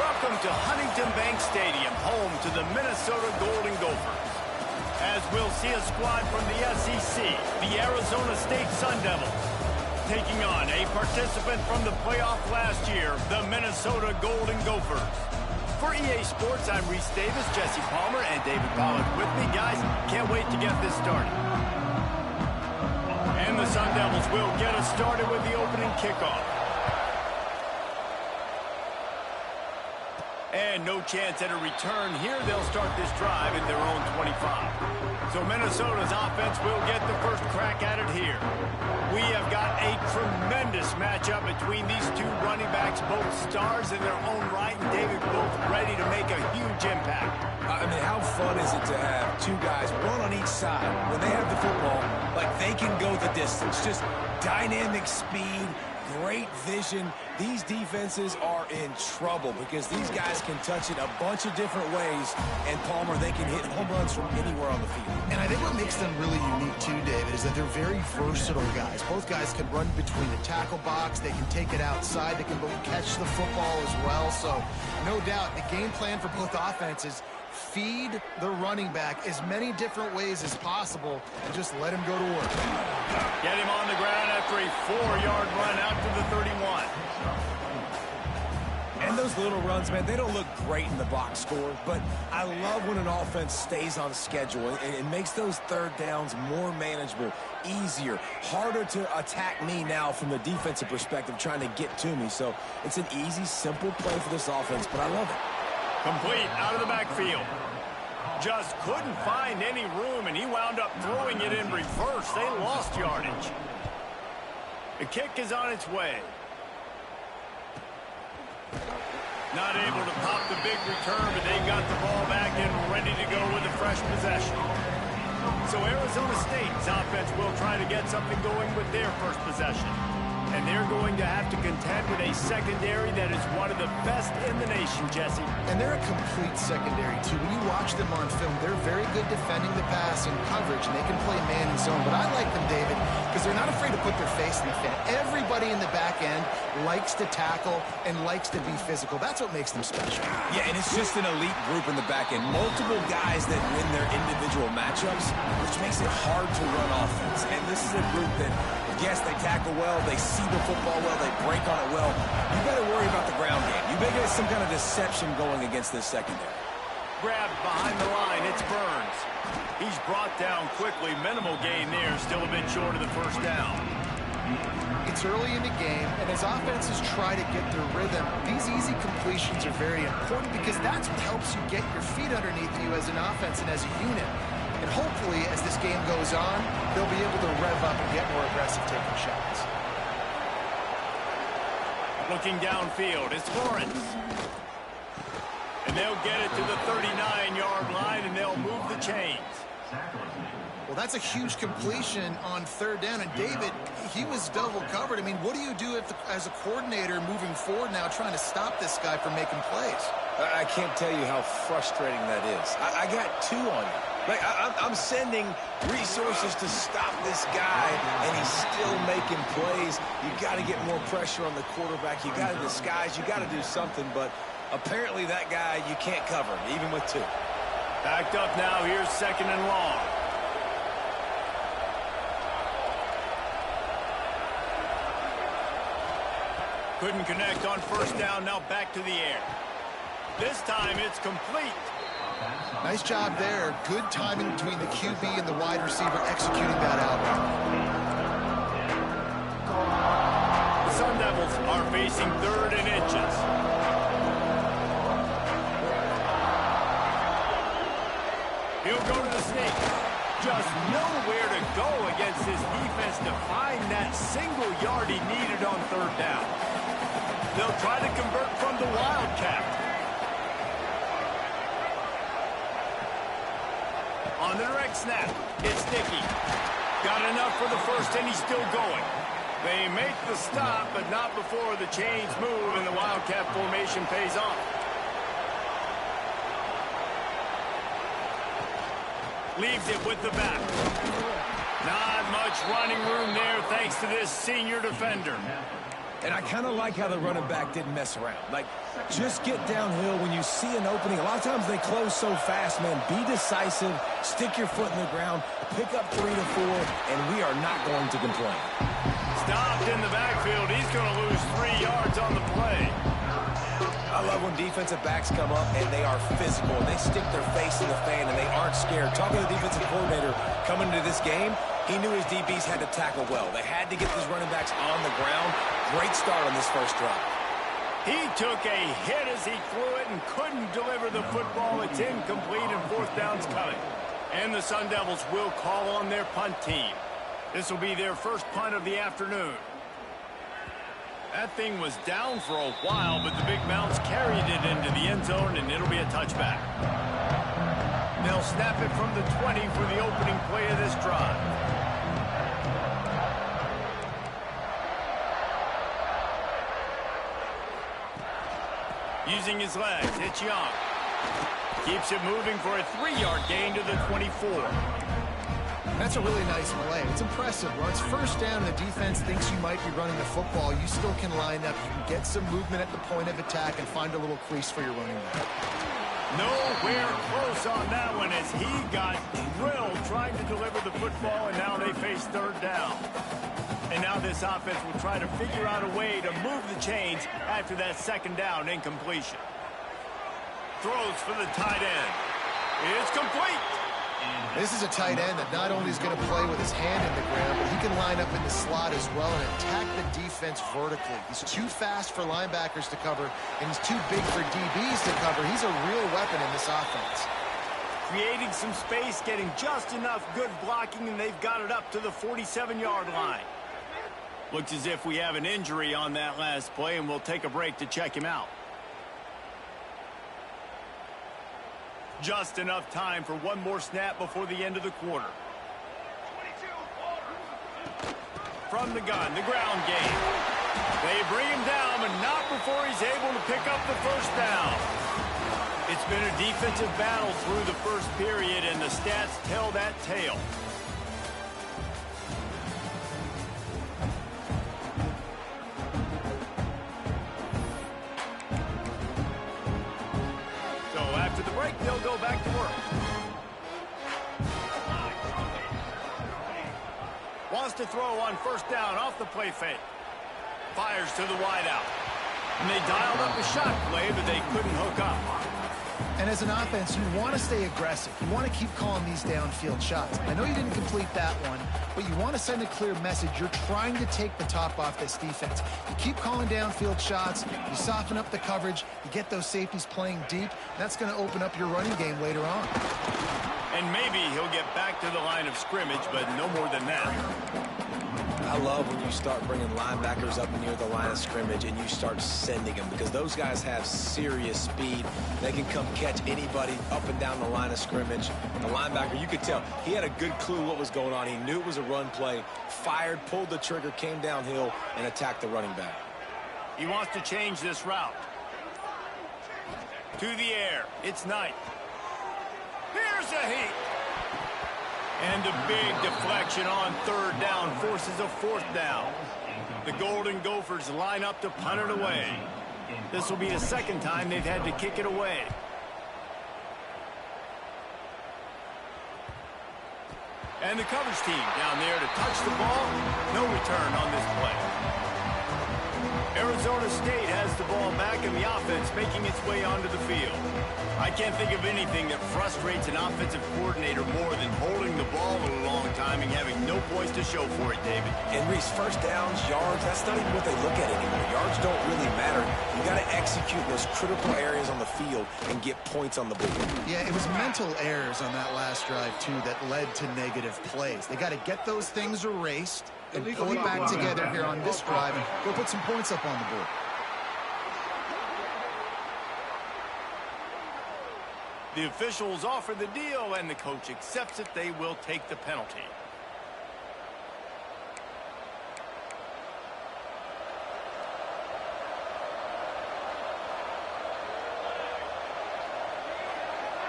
Welcome to Huntington Bank Stadium, home to the Minnesota Golden Gophers. As we'll see a squad from the SEC, the Arizona State Sun Devils, taking on a participant from the playoff last year, the Minnesota Golden Gophers. For EA Sports, I'm Reese Davis, Jesse Palmer, and David Pollack with me. Guys, can't wait to get this started. And the Sun Devils will get us started with the opening kickoff. And no chance at a return here. They'll start this drive at their own 25. So Minnesota's offense will get the first crack at it here. We have got a tremendous matchup between these two running backs, both stars in their own right, and David, both ready to make a huge impact. I mean, how fun is it to have two guys, one on each side, when they have the football, like they can go the distance. Just dynamic speed, great vision. These defenses are in trouble because these guys can touch it a bunch of different ways, and Palmer, they can hit home runs from anywhere on the field. And I think what makes them really unique too, David, is that they're very versatile guys. Both guys can run between the tackle box, they can take it outside, they can both catch the football as well. So no doubt the game plan for both offenses, feed the running back as many different ways as possible and just let him go to work. Get him on the ground after a 4-yard run out to the 31. And those little runs, man, they don't look great in the box score, but I love when an offense stays on schedule and it makes those third downs more manageable, easier, harder to attack me now from the defensive perspective trying to get to me. So it's an easy, simple play for this offense, but I love it. Complete out of the backfield. Just couldn't find any room, and he wound up throwing it in reverse. They lost yardage. The kick is on its way. Not able to pop the big return, but they got the ball back and ready to go with a fresh possession. So Arizona State's offense will try to get something going with their first possession. And they're going to have to contend with a secondary that is one of the best in the nation, Jesse. And they're a complete secondary, too. When you watch them on film, they're very good defending the pass and coverage, and they can play man and zone. But I like them, David, because they're not afraid to put their face in the fan. Everybody in the back end likes to tackle and likes to be physical. That's what makes them special. Yeah, and it's just an elite group in the back end. Multiple guys that win their individual matchups, which makes it hard to run offense. And this is a group that, yes, they tackle well, they see the football well, they break on it well. You better worry about the ground game. You better get some kind of deception going against this secondary. Grabbed behind the line, it's Burns. He's brought down quickly. Minimal gain there, still a bit short of the first down. It's early in the game, and as offenses try to get their rhythm, these easy completions are very important because that's what helps you get your feet underneath you as an offense and as a unit. And hopefully, as this game goes on, they'll be able to rev up and get more aggressive taking shots. Looking downfield, it's Lawrence. And they'll get it to the 39-yard line, and they'll move the chains. Well, that's a huge completion on third down. And David, he was double covered. I mean, what do you do if as a coordinator moving forward now trying to stop this guy from making plays? I can't tell you how frustrating that is. I got two on you. Like, I'm sending resources to stop this guy, and he's still making plays. You got to get more pressure on the quarterback. You got to disguise. You got to do something. But apparently that guy, you can't cover, even with two. Backed up now. Here's second and long. Couldn't connect on first down. Now back to the air. This time it's complete. Nice job there. Good timing between the QB and the wide receiver executing that out. The Sun Devils are facing third and inches. He'll go to the sneak. Just nowhere to go against this defense to find that single yard he needed on third down. They'll try to convert from the Wildcat. On the direct snap, it's Dickey. Got enough for the first, and he's still going. They make the stop, but not before the chains move and the Wildcat formation pays off. Leaves it with the back. Not much running room there thanks to this senior defender. And I kind of like how the running back didn't mess around. Like, just get downhill when you see an opening. A lot of times they close so fast, man. Be decisive, stick your foot in the ground, pick up 3 to 4, and we are not going to complain. Stopped in the backfield. He's going to lose 3 yards on the play. I love when defensive backs come up and they are physical. And they stick their face in the fan and they aren't scared. Talking to the defensive coordinator coming into this game, he knew his DBs had to tackle well. They had to get these running backs on the ground. Great start on this first drive. He took a hit as he threw it and couldn't deliver the football. It's incomplete and 4th down's coming. And the Sun Devils will call on their punt team. This will be their first punt of the afternoon. That thing was down for a while, but the big bounce carried it into the end zone, and it'll be a touchback. They'll snap it from the 20 for the opening play of this drive. Using his legs, it's Young. Keeps it moving for a 3-yard gain to the 24. That's a really nice play. It's impressive. When it's first down and the defense thinks you might be running the football, you still can line up. You can get some movement at the point of attack and find a little crease for your running back. Nowhere close on that one as he got drilled trying to deliver the football, and now they face 3rd down. And now this offense will try to figure out a way to move the chains after that 2nd down incompletion. Throws for the tight end. It's complete. This is a tight end that not only is going to play with his hand in the ground, but he can line up in the slot as well and attack the defense vertically. He's too fast for linebackers to cover, and he's too big for DBs to cover. He's a real weapon in this offense. Creating some space, getting just enough good blocking, and they've got it up to the 47-yard line. Looks as if we have an injury on that last play, and we'll take a break to check him out. Just enough time for one more snap before the end of the quarter. From the gun, the ground game. They bring him down, but not before he's able to pick up the 1st down. It's been a defensive battle through the first period, and the stats tell that tale. They'll go back to work. Wants to throw on 1st down off the play fake. Fires to the wideout. And they dialed up a shot play, but they couldn't hook up. And as an offense, you want to stay aggressive. You want to keep calling these downfield shots. I know you didn't complete that one, but you want to send a clear message. You're trying to take the top off this defense. You keep calling downfield shots. You soften up the coverage. You get those safeties playing deep. That's going to open up your running game later on. And maybe he'll get back to the line of scrimmage, but no more than that. I love when you start bringing linebackers up near the line of scrimmage and you start sending them, because those guys have serious speed. They can come catch anybody up and down the line of scrimmage. The linebacker, you could tell, he had a good clue what was going on. He knew it was a run play, fired, pulled the trigger, came downhill, and attacked the running back. He wants to change this route. To the air. It's Knight. Here's a heat. And a big deflection on 3rd down forces a 4th down. The Golden Gophers line up to punt it away. This will be the 2nd time they've had to kick it away. And the coverage team down there to touch the ball. No return on this play. Arizona State has the ball back and the offense making its way onto the field. I can't think of anything that frustrates an offensive coordinator more than holding the ball a long time and having no points to show for it, David. And Reese, 1st downs, yards, that's not even what they look at anymore. Yards don't really matter. You got to execute those critical areas on the field and get points on the board. Yeah, it was mental errors on that last drive, too, that led to negative plays. They got to get those things erased and pull it back together here on this drive and go put some points up on the board. The officials offer the deal, and the coach accepts it. They will take the penalty.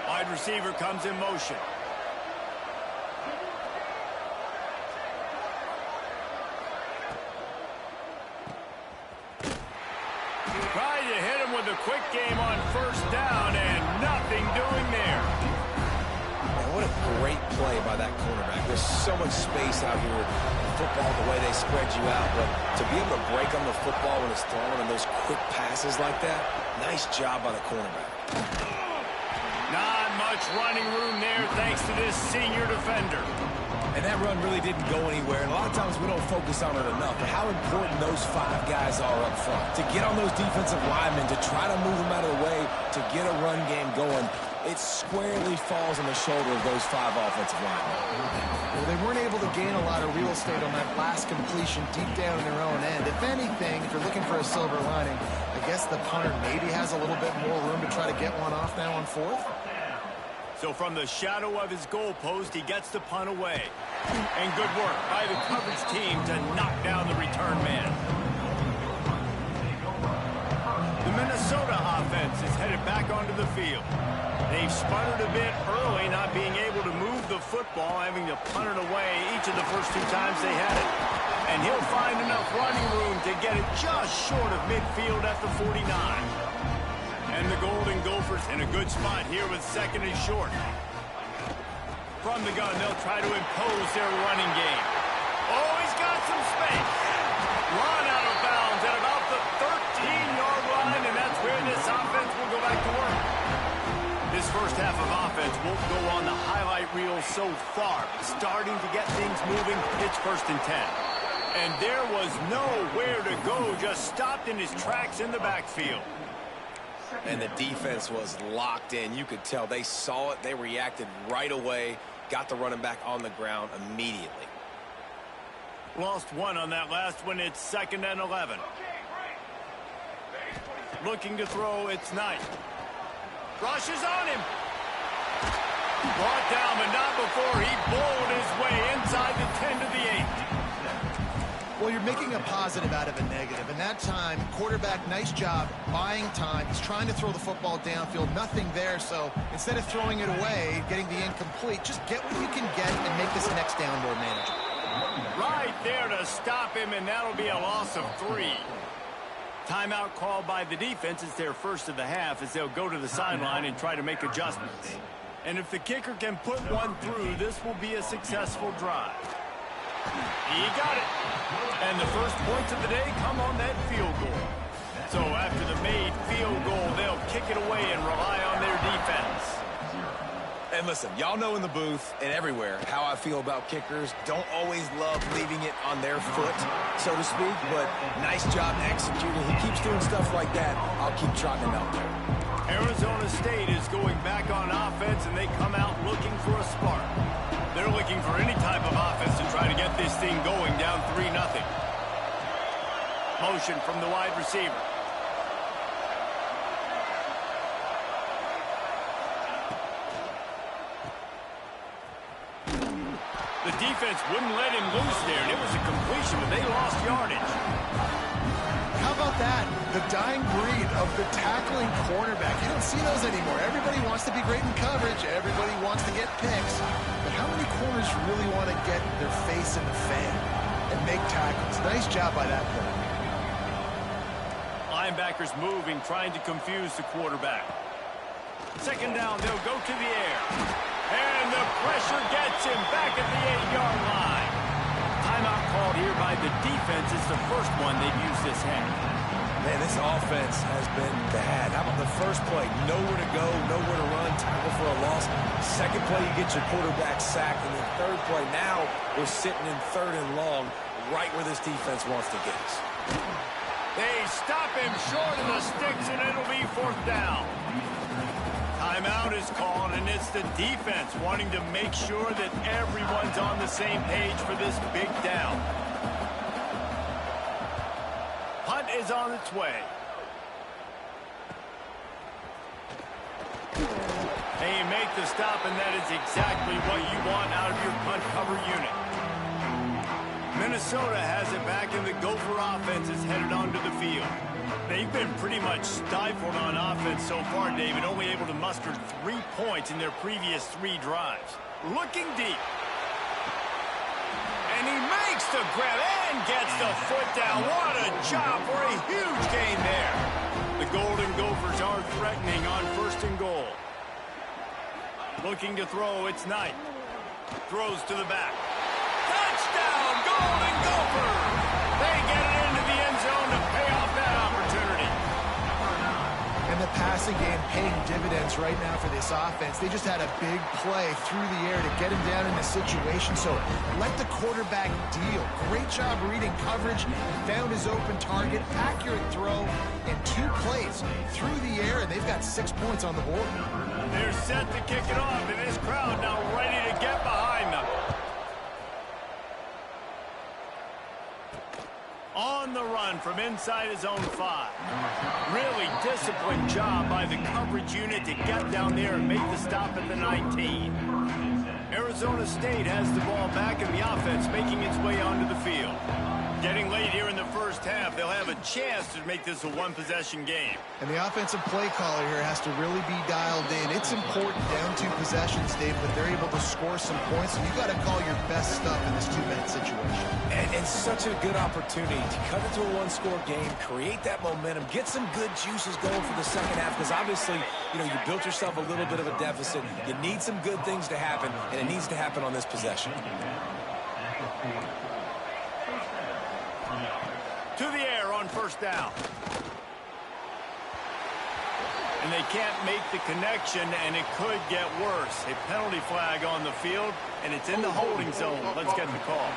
Wide receiver comes in motion. quick game on first down and nothing doing there. Man, what a great play by that cornerback. There's so much space out here in football, the way they spread you out. But to be able to break on the football when it's thrown and those quick passes like that, nice job by the cornerback. Not much running room there thanks to this senior defender. And that run really didn't go anywhere. And a lot of times we don't focus on it enough. But how important those 5 guys are up front. To get on those defensive linemen, to try to move them out of the way, to get a run game going, it squarely falls on the shoulder of those 5 offensive linemen. Well, they weren't able to gain a lot of real estate on that last completion deep down in their own end. If anything, if you're looking for a silver lining, I guess the punter maybe has a little bit more room to try to get one off now on 4th. So from the shadow of his goalpost, he gets the punt away. And good work by the coverage team to knock down the return man. The Minnesota offense is headed back onto the field. They've sputtered a bit early, not being able to move the football, having to punt it away each of the first 2 times they had it. And he'll find enough running room to get it just short of midfield at the 49. And the Golden Gophers in a good spot here with 2nd and short. From the gun, they'll try to impose their running game. Oh, he's got some space. Run out of bounds at about the 13-yard line, and that's where this offense will go back to work. This first half of offense won't go on the highlight reel so far. Starting to get things moving, it's 1st and 10. And there was nowhere to go, just stopped in his tracks in the backfield. And the defense was locked in. You could tell they saw it. They reacted right away. Got the running back on the ground immediately. Lost 1 on that last one. It's 2nd and 11. Looking to throw. It's Knight. Rushes on him. Brought down, but not before he bowled his way inside the 10 to the 8. Well, you're making a positive out of a negative. And that time, quarterback, nice job, buying time. He's trying to throw the football downfield. Nothing there. So instead of throwing it away, getting the incomplete, just get what you can get and make this next down more manageable. Right there to stop him, and that'll be a loss of 3. Timeout called by the defense. It's their first of the half as they'll go to the sideline and try to make adjustments. And if the kicker can put one through, this will be a successful drive. He got it. And the first points of the day come on that field goal. So after the made field goal, they'll kick it away and rely on their defense. And listen, y'all know in the booth and everywhere how I feel about kickers. Don't always love leaving it on their foot, so to speak, but nice job executing. He keeps doing stuff like that. I'll keep trotting him out there. Arizona State is going back on offense, and they come out looking for a spark. They're looking for any type of offense to try to get this thing going down 3-0. Motion from the wide receiver. The defense wouldn't let him loose there, and it was a completion, but they lost yardage. How about that? The dying breed of the tackling cornerback. You don't see those anymore. Everybody wants to be great in coverage. Everybody wants to get picks. But how many corners really want to get their face in the fan and make tackles? Nice job by that player. Linebackers moving, trying to confuse the quarterback. 2nd down, they'll go to the air. And the pressure gets him back at the 8-yard line. Timeout called here by the defense. It's the first one they've used this half. Man, this offense has been bad. How about the first play? Nowhere to go, nowhere to run, tackle for a loss. Second play, you get your quarterback sacked. And the third play, now we're sitting in 3rd and long, right where this defense wants to get us. They stop him short of the sticks, and it'll be 4th down. Timeout is called, and it's the defense wanting to make sure that everyone's on the same page for this big down. Punt is on its way. They make the stop, and that is exactly what you want out of your punt cover unit. Minnesota has it back, and the Gopher offense is headed onto the field. They've been pretty much stifled on offense so far, David, only able to muster 3 points in their previous 3 drives. Looking deep. And he makes the grab and gets the foot down. What a job for a huge gain there. The Golden Gophers are threatening on 1st and goal. Looking to throw, it's Knight. Throws to the back. Touchdown, Golden Gophers! They get it into the end zone to pay off that opportunity. And the passing game paying dividends right now for this offense. They just had a big play through the air to get him down in the situation. So let the quarterback deal. Great job reading coverage. Found his open target. Accurate throw. And 2 plays through the air. And they've got 6 points on the board. They're set to kick it off. And this crowd now ready to get behind them. On the run from inside his own 5. Really disciplined job by the coverage unit to get down there and make the stop at the 19. Arizona State has the ball back and the offense making its way onto the field. Getting late here in the first half, they'll have a chance to make this a one-possession game. And the offensive play caller here has to really be dialed in. It's important down 2 possessions, Dave, but they're able to score some points, and you got to call your best stuff in this 2-minute situation. And such a good opportunity to cut into a 1-score game, create that momentum, get some good juices going for the second half, because obviously, you built yourself a little bit of a deficit. You need some good things to happen, and it needs to happen on this possession. To the air on 1st down. And they can't make the connection, and it could get worse. A penalty flag on the field, and it's in the holding zone. Let's get the call.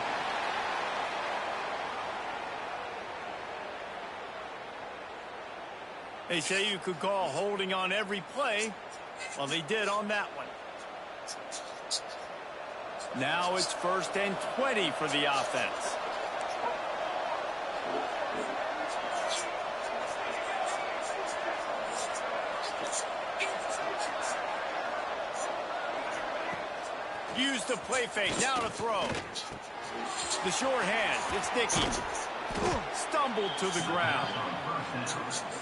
They say you could call holding on every play. Well, they did on that one. Now it's 1st and 20 for the offense. Use the play fake, now to throw. The short hand, it's Dickey. Stumbled to the ground.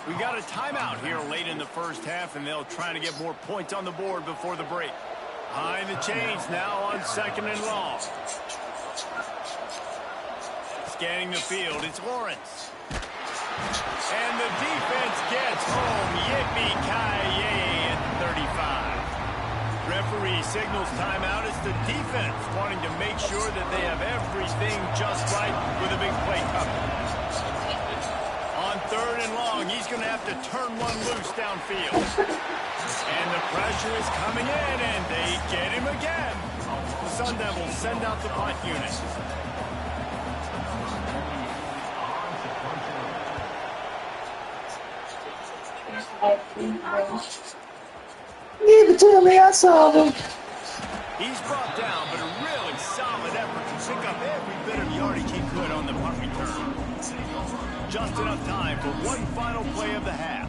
We got a timeout here late in the first half, and they'll try to get more points on the board before the break. Behind the chains now on 2nd and long. Scanning the field, it's Lawrence. And the defense gets home. Yippee-ki-yay at 35. Referee signals timeout. It's the defense wanting to make sure that they have everything just right with a big play coming. On 3rd and long, he's going to have to turn one loose downfield. And the pressure is coming in, and they get him again. The Sun Devils send out the punt unit. Give it to me, I saw him. He's brought down, but a really solid effort to pick up every bit of yardage he could on the punt return. Just enough time for one final play of the half.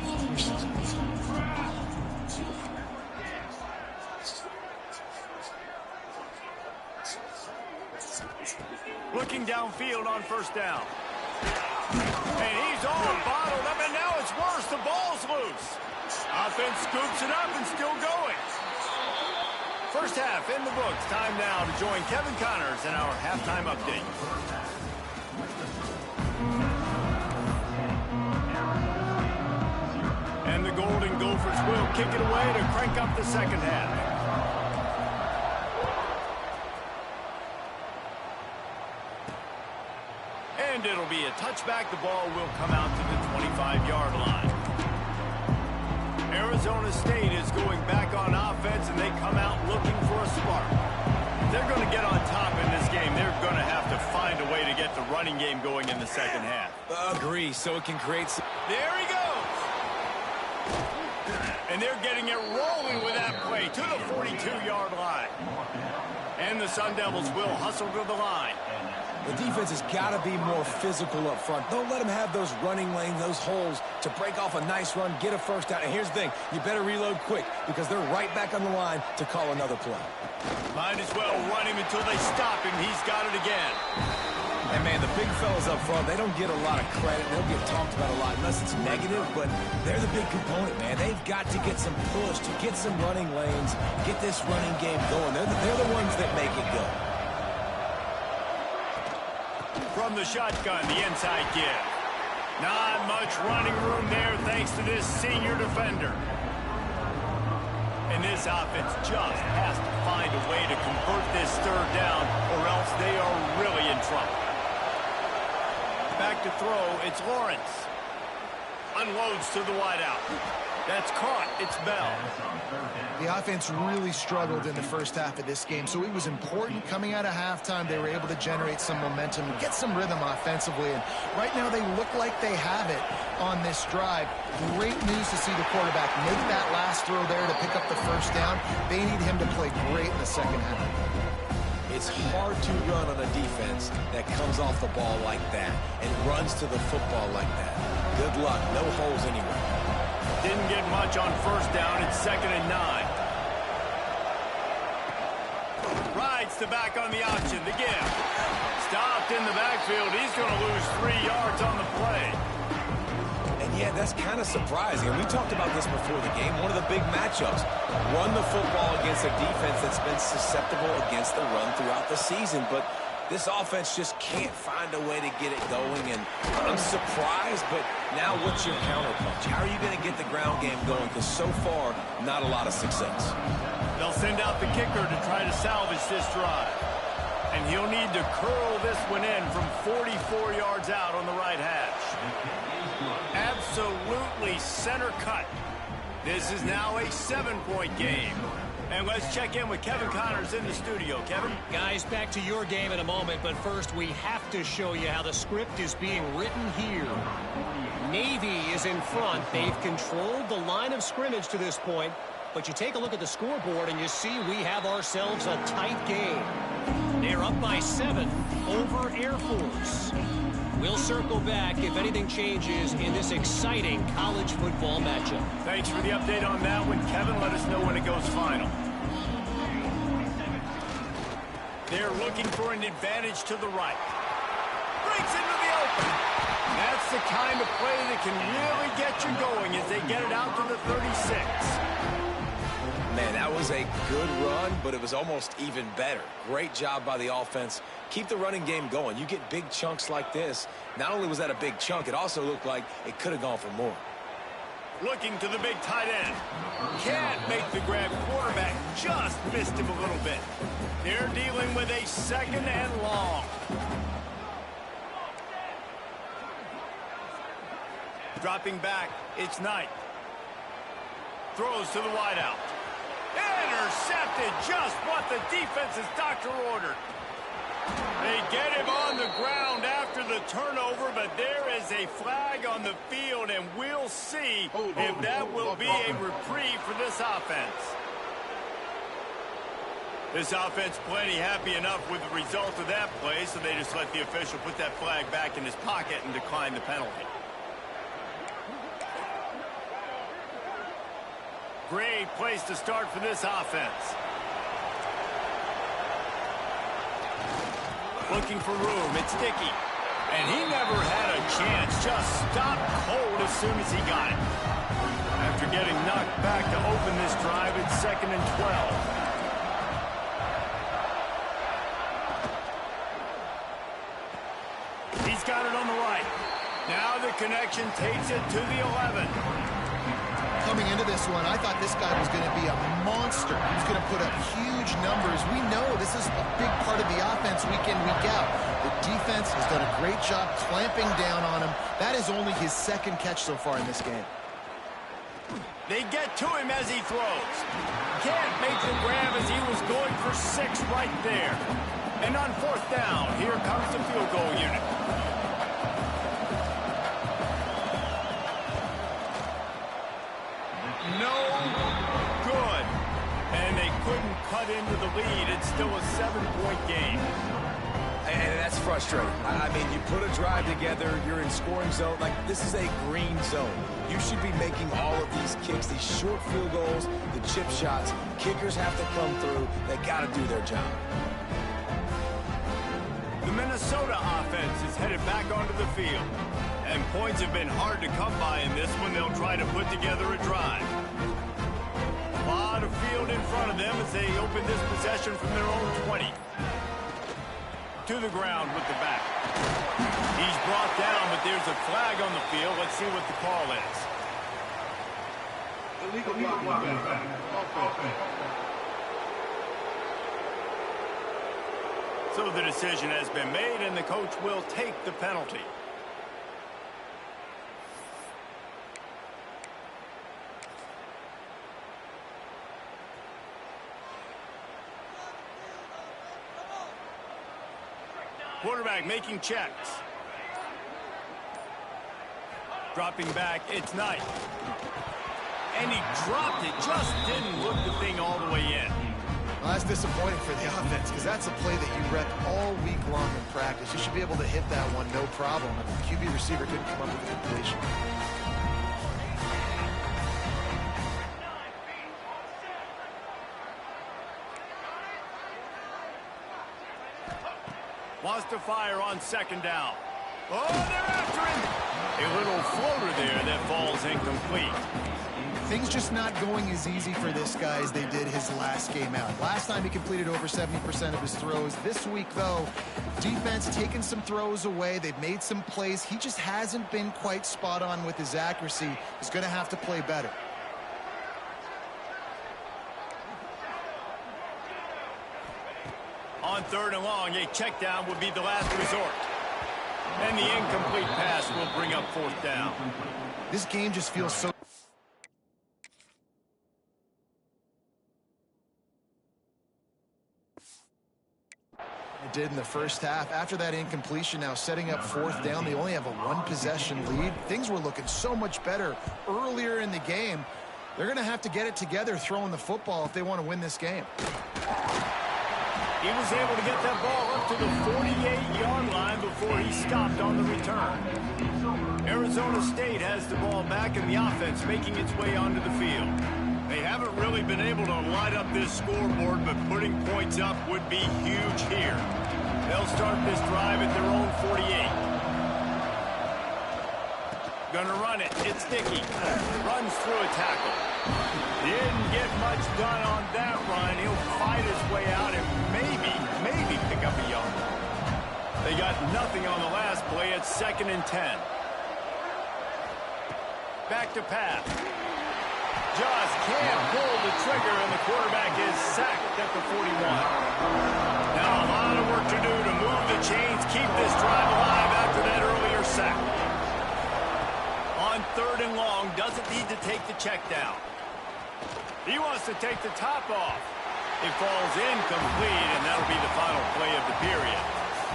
Looking downfield on 1st down. And he's all bottled up, and now it's worse. The ball's loose. Offense scoops it up and still going. First half in the books. Time now to join Kevin Connors in our halftime update. And the Golden Gophers will kick it away to crank up the second half. And it'll be a touchback. The ball will come out to the 25-yard line. Arizona State is going back on offense, and they come out looking for a spark. If they're going to get on top in this game, they're going to have to find a way to get the running game going in the second half. Agree, so it can create some... There he goes! And they're getting it rolling with that play to the 42-yard line. And the Sun Devils will hustle to the line. The defense has got to be more physical up front. Don't let them have those running lanes, those holes to break off a nice run, get a first down. And here's the thing, you better reload quick because they're right back on the line to call another play. Might as well run him until they stop him. He's got it again. And, man, the big fellas up front, they don't get a lot of credit. They don't get talked about a lot unless it's negative, but they're the big component, man. They've got to get some push, to get some running lanes, get this running game going. They're the ones that make it go. From the shotgun, the inside give. Not much running room there thanks to this senior defender. And this offense just has to find a way to convert this third down, or else they are really in trouble. Back to throw, it's Lawrence. Unloads to the wideout. That's caught. It's Bell. The offense really struggled in the first half of this game, so it was important coming out of halftime. They were able to generate some momentum and get some rhythm offensively, and right now they look like they have it on this drive. Great news to see the quarterback make that last throw there to pick up the first down. They need him to play great in the second half. It's hard to run on a defense that comes off the ball like that and runs to the football like that. Good luck. No holes anywhere. Didn't get much on first down. It's 2nd and 9. Rides the back on the option. The give. Stopped in the backfield. He's going to lose 3 yards on the play. And yeah, that's kind of surprising. And we talked about this before the game. One of the big matchups. Run the football against a defense that's been susceptible against the run throughout the season. But this offense just can't find a way to get it going, and I'm surprised, but now what's your counterpunch? How are you going to get the ground game going? Because so far, not a lot of success. They'll send out the kicker to try to salvage this drive. And he'll need to curl this one in from 44 yards out on the right hash. Absolutely center cut. This is now a 7-point game. And let's check in with Kevin Connors in the studio. Kevin? Guys, back to your game in a moment, but first we have to show you how the script is being written here. Navy is in front. They've controlled the line of scrimmage to this point, but you take a look at the scoreboard and you see we have ourselves a tight game. They're up by 7 over Air Force. We'll circle back if anything changes in this exciting college football matchup. Thanks for the update on that one, Kevin. Let us know when it goes final. They're looking for an advantage to the right. Breaks into the open. That's the kind of play that can really get you going as they get it out to the 36. Man, that was a good run, but it was almost even better. Great job by the offense. Keep the running game going. You get big chunks like this. Not only was that a big chunk, it also looked like it could have gone for more. Looking to the big tight end. Can't make the grab. Quarterback just missed him a little bit. They're dealing with a 2nd and long. Dropping back, it's Knight. Throws to the wideout. Intercepted, just what the defense's doctor ordered. They get him on the ground after the turnover, but there is a flag on the field, and we'll see if that will be a reprieve for this offense. This offense plenty happy enough with the result of that play, so they just let the official put that flag back in his pocket and decline the penalty. Great place to start for this offense. Looking for room, it's Dickey. And he never had a chance, just stopped cold as soon as he got it. After getting knocked back to open this drive, it's 2nd and 12. He's got it on the right. Now the connection takes it to the 11. Coming into this one, I thought this guy was going to be a monster. He was going to put up huge numbers. We know this is a big part of the offense week in, week out. The defense has done a great job clamping down on him. That is only his 2nd catch so far in this game. They get to him as he throws. Can't make the grab as he was going for 6 right there. And on 4th down, here comes the field goal unit. No good. And they couldn't cut into the lead. It's still a 7-point game. And that's frustrating. I mean, you put a drive together, you're in scoring zone. Like, this is a green zone. You should be making all of these kicks, these short field goals, the chip shots. Kickers have to come through. They got to do their job. The Minnesota offense is headed back onto the field. And points have been hard to come by in this one. They'll try to put together a drive. A lot of field in front of them as they open this possession from their own 20. to the ground with the back. He's brought down, but there's a flag on the field. Let's see what the call is. Illegal block. So the decision has been made, and the coach will take the penalty. Quarterback making checks. Dropping back, it's Knight. And he dropped it, just didn't look the thing all the way in. Well, that's disappointing for the offense because that's a play that you rep all week long in practice. You should be able to hit that one no problem. And the QB receiver couldn't come up with a completion. Wants to fire on second down. Oh, they're after him. A little floater there that falls incomplete. Things just not going as easy for this guy as they did his last game out. Last time he completed over 70% of his throws. This week, though, defense taking some throws away. They've made some plays. He just hasn't been quite spot on with his accuracy. He's going to have to play better. On third and long, a check down would be the last resort. And the incomplete pass will bring up fourth down. This game just feels so... It did in the first half. After that incompletion, now setting up fourth down, they only have a one-possession lead. Things were looking so much better earlier in the game. They're going to have to get it together throwing the football if they want to win this game. He was able to get that ball up to the 48-yard line before he stopped on the return. Arizona State has the ball back in the offense, making its way onto the field. They haven't really been able to light up this scoreboard, but putting points up would be huge here. They'll start this drive at their own 48. Gonna run it. It's Dickey. Runs through a tackle. Didn't get much done on that run. He'll fight his way out and maybe pick up a yard. They got nothing on the last play. It's 2nd and 10. Back to pass. Just can't pull the trigger, and the quarterback is sacked at the 41. Now a lot of work to do to move the chains, keep this drive alive after that earlier sack. On third and long, doesn't need to take the check down. He wants to take the top off. It falls incomplete, and that'll be the final play of the period.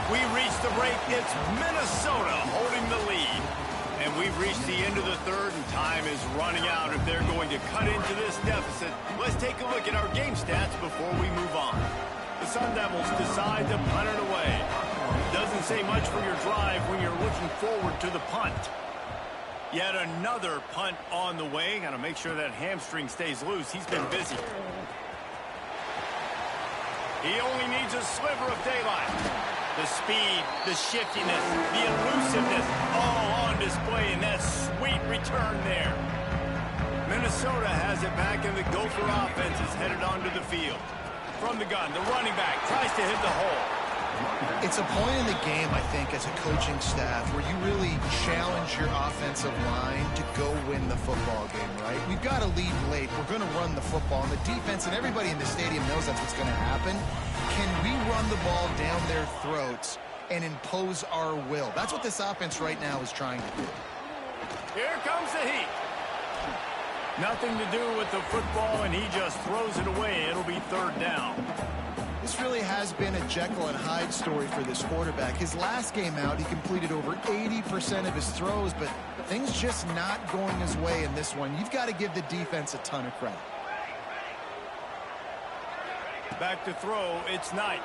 We reach the break. It's Minnesota holding the lead. And we've reached the end of the third, and time is running out if they're going to cut into this deficit. Let's take a look at our game stats before we move on. The Sun Devils decide to punt it away. Doesn't say much for your drive when you're looking forward to the punt. Yet another punt on the way. Got to make sure that hamstring stays loose. He's been busy. He only needs a sliver of daylight. The speed, the shiftiness, the elusiveness, all on display in that sweet return there. Minnesota has it back, and the Gopher offense is headed onto the field. From the gun, the running back tries to hit the hole. It's a point in the game, I think, as a coaching staff where you really challenge your offensive line to go win the football game, right? We've got to lead late. We're going to run the football. And the defense and everybody in the stadium knows that's what's going to happen. Can we run the ball down their throats and impose our will? That's what this offense right now is trying to do. Here comes the heat. Nothing to do with the football, and he just throws it away. It'll be third down. This really has been a Jekyll and Hyde story for this quarterback. His last game out, he completed over 80% of his throws, but things just not going his way in this one. You've got to give the defense a ton of credit. Back to throw, it's Knight.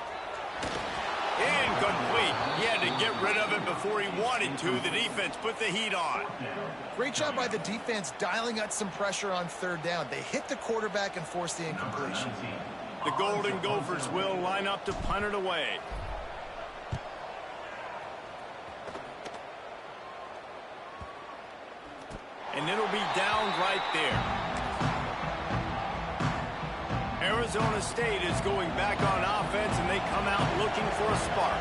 Incomplete. He had to get rid of it before he wanted to. The defense put the heat on. Great job by the defense dialing out some pressure on third down. They hit the quarterback and forced the incompletion. The Golden Gophers will line up to punt it away. And it'll be down right there. Arizona State is going back on offense, and they come out looking for a spark.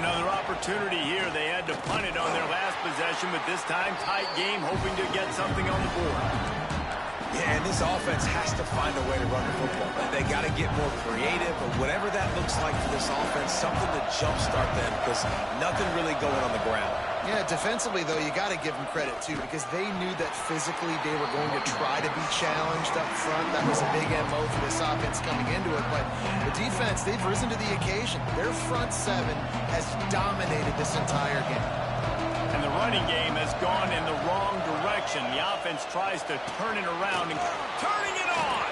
Another opportunity here. They had to punt it on their last possession, but this time tight game, hoping to get something on the board. Yeah, and this offense has to find a way to run the football. They got to get more creative, but whatever that looks like for this offense, something to jumpstart them because nothing really going on the ground. Yeah, defensively, though, you got to give them credit, too, because they knew that physically they were going to try to be challenged up front. That was a big MO for this offense coming into it. But the defense, they've risen to the occasion. Their front seven has dominated this entire game. And the running game has gone in the wrong direction. The offense tries to turn it around and turning it on.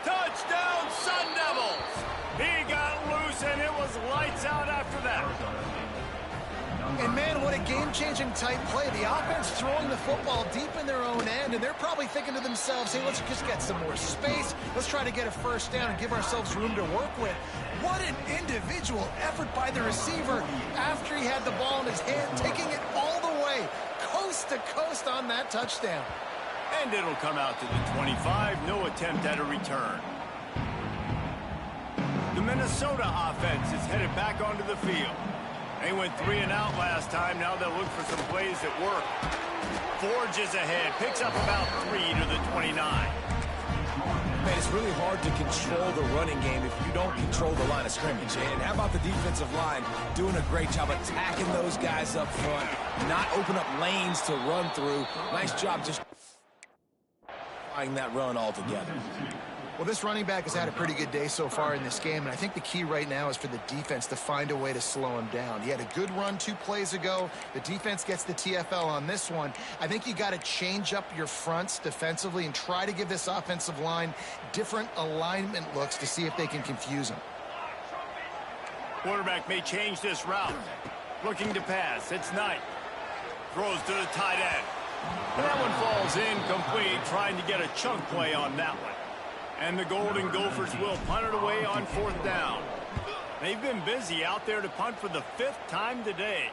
Touchdown, Sun Devils! He got loose, and it was lights out after that. And, man, what a game-changing type play. The offense throwing the football deep in their own end, and they're probably thinking to themselves, hey, let's just get some more space. Let's try to get a first down and give ourselves room to work with. What an individual effort by the receiver after he had the ball in his hand, taking it all the way, coast to coast on that touchdown. And it'll come out to the 25. No attempt at a return. The Minnesota offense is headed back onto the field. They went 3 and out last time. Now they'll look for some plays that work. Forges ahead. Picks up about 3 to the 29. Man, it's really hard to control the running game if you don't control the line of scrimmage. And how about the defensive line doing a great job attacking those guys up front, not open up lanes to run through. Nice job just that run altogether. Well, this running back has had a pretty good day so far in this game, and I think the key right now is for the defense to find a way to slow him down. He had a good run 2 plays ago. The defense gets the TFL on this one. I think you got to change up your fronts defensively and try to give this offensive line different alignment looks to see if they can confuse him. Quarterback may change this route. Looking to pass. It's Knight. Throws to the tight end. And that one falls incomplete, trying to get a chunk play on that one. And the Golden Gophers will punt it away on 4th down. They've been busy out there to punt for the 5th time today.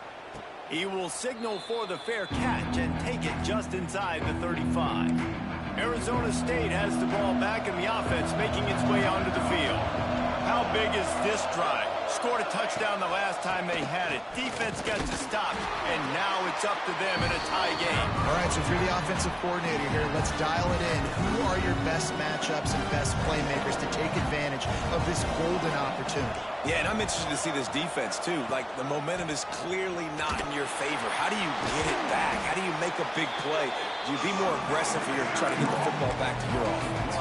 He will signal for the fair catch and take it just inside the 35. Arizona State has the ball back and the offense making its way onto the field. How big is this drive? Scored a touchdown the last time they had it. Defense gets a stop, and now it's up to them in a tie game. All right, so if you're the offensive coordinator here, let's dial it in. Who are your best matchups and best playmakers to take advantage of this golden opportunity? Yeah, and I'm interested to see this defense, too. Like, the momentum is clearly not in your favor. How do you get it back? How do you make a big play? Do you be more aggressive here to try to get the football back to your offense?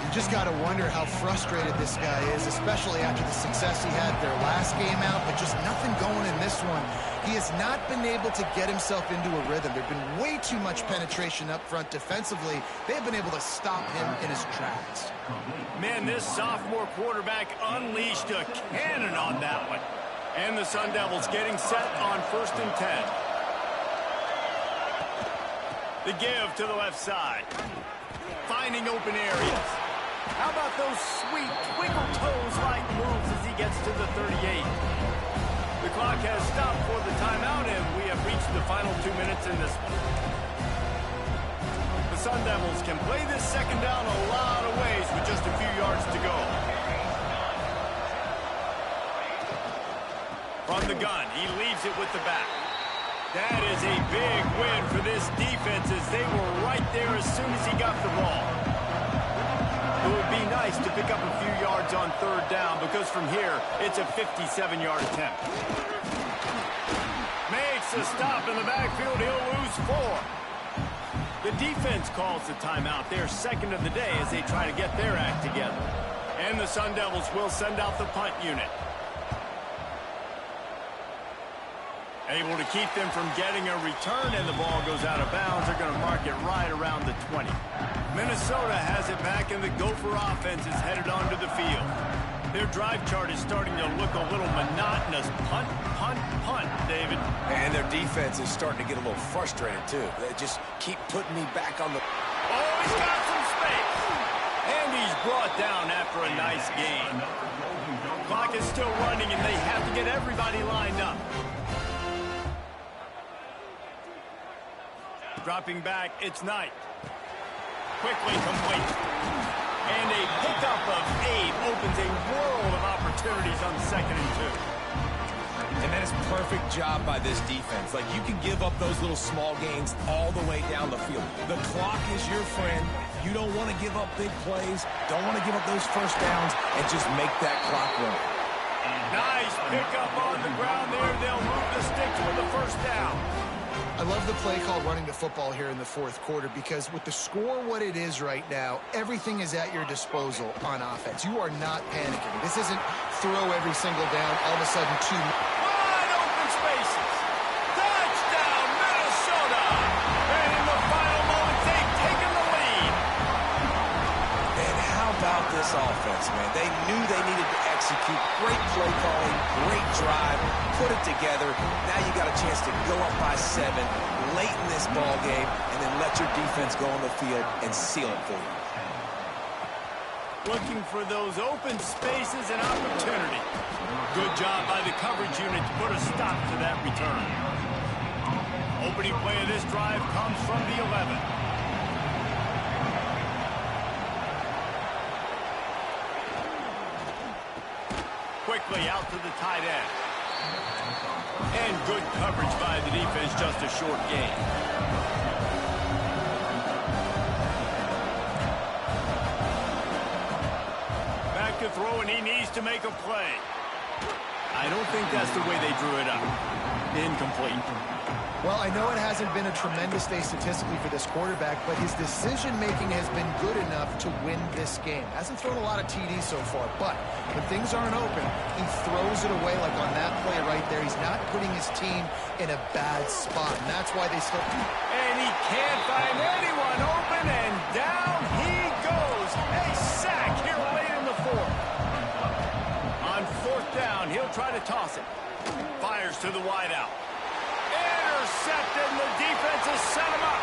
You just got to wonder how frustrated this guy is, especially after the success he had their last game out, but just nothing going in this one. He has not been able to get himself into a rhythm. There's been way too much penetration up front defensively. They've been able to stop him in his tracks. Man, this sophomore quarterback unleashed a cannon on that one. And the Sun Devils getting set on 1st and 10. The give to the left side. Finding open areas. How about those sweet twinkle toes-like moves as he gets to the 38? The clock has stopped for the timeout, and we have reached the final 2 minutes in this one. The Sun Devils can play this 2nd down a lot of ways with just a few yards to go. From the gun, he leaves it with the back. That is a big win for this defense as they were right there as soon as he got the ball. It would be nice to pick up a few yards on 3rd down because from here, it's a 57-yard attempt. Makes a stop in the backfield. He'll lose 4. The defense calls the timeout. They're 2nd of the day as they try to get their act together. And the Sun Devils will send out the punt unit. Able to keep them from getting a return, and the ball goes out of bounds. They're going to mark it right around the 20. Minnesota has it back, and the Gopher offense is headed onto the field. Their drive chart is starting to look a little monotonous. Punt, punt, punt, David. And their defense is starting to get a little frustrated, too. They just keep putting me back on the... Oh, he's got some space. And he's brought down after a nice gain. Clock is still running, and they have to get everybody lined up. Dropping back, it's Knight. Quickly complete. And a pickup of 8 opens a world of opportunities on 2nd and 2. And that is perfect job by this defense. Like, you can give up those little small gains all the way down the field. The clock is your friend. You don't want to give up big plays. Don't want to give up those first downs and just make that clock run. Nice pickup on the ground there. They'll move the sticks with the first down. I love the play called running the football here in the 4th quarter because with the score what it is right now, everything is at your disposal on offense. You are not panicking. This isn't throw every single down, all of a sudden 2. Wide open spaces. Touchdown, Minnesota. And in the final moments, they've taken the lead. And how about this offense, man? They knew they needed to execute. Great play calling, great drive, put it together. Now you got a chance to go up by 7 late in this ball game and then let your defense go on the field and seal it for you. Looking for those open spaces and opportunity. Good job by the coverage unit to put a stop to that return. Opening play of this drive comes from the 11. Quickly out to the tight end. And good coverage by the defense, just a short gain. Back to throw, and he needs to make a play. I don't think that's the way they drew it up. Incomplete. Well, I know it hasn't been a tremendous day statistically for this quarterback, but his decision-making has been good enough to win this game. Hasn't thrown a lot of TDs so far, but when things aren't open, he throws it away like on that play right there. He's not putting his team in a bad spot, and that's why they still... And he can't find anyone open, and down he goes. A sack here late in the 4th. On 4th down, he'll try to toss it. Fires to the wideout. Intercepted, and the defense has set him up.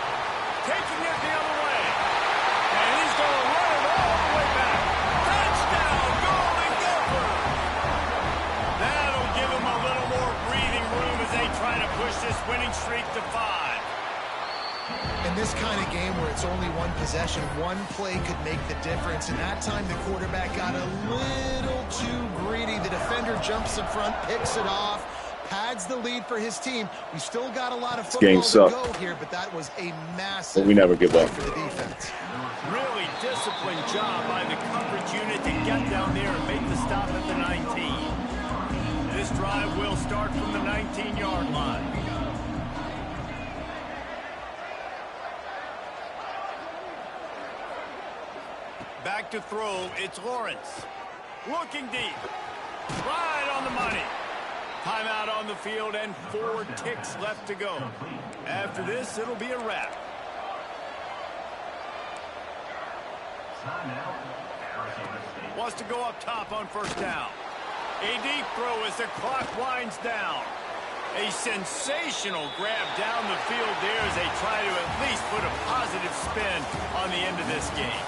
Taking it the other way. And he's going to run it all the way back. Touchdown, Golden Gophers! That'll give him a little more breathing room as they try to push this winning streak to 5. In this kind of game where it's only one possession, one play could make the difference. And that time the quarterback got a little too greedy. The defender jumps in front, picks it off, pads the lead for his team. We still got a lot of football to go here, but that was a massive we never give up for the defense. Really disciplined job by the coverage unit to get down there and make the stop at the 19. This drive will start from the 19-yard line. Back to throw, it's Lawrence. Looking deep. Right on the money. Timeout on the field and 4 ticks left to go. After this, it'll be a wrap. Wants to go up top on 1st down. A deep throw as the clock winds down. A sensational grab down the field there as they try to at least put a positive spin on the end of this game.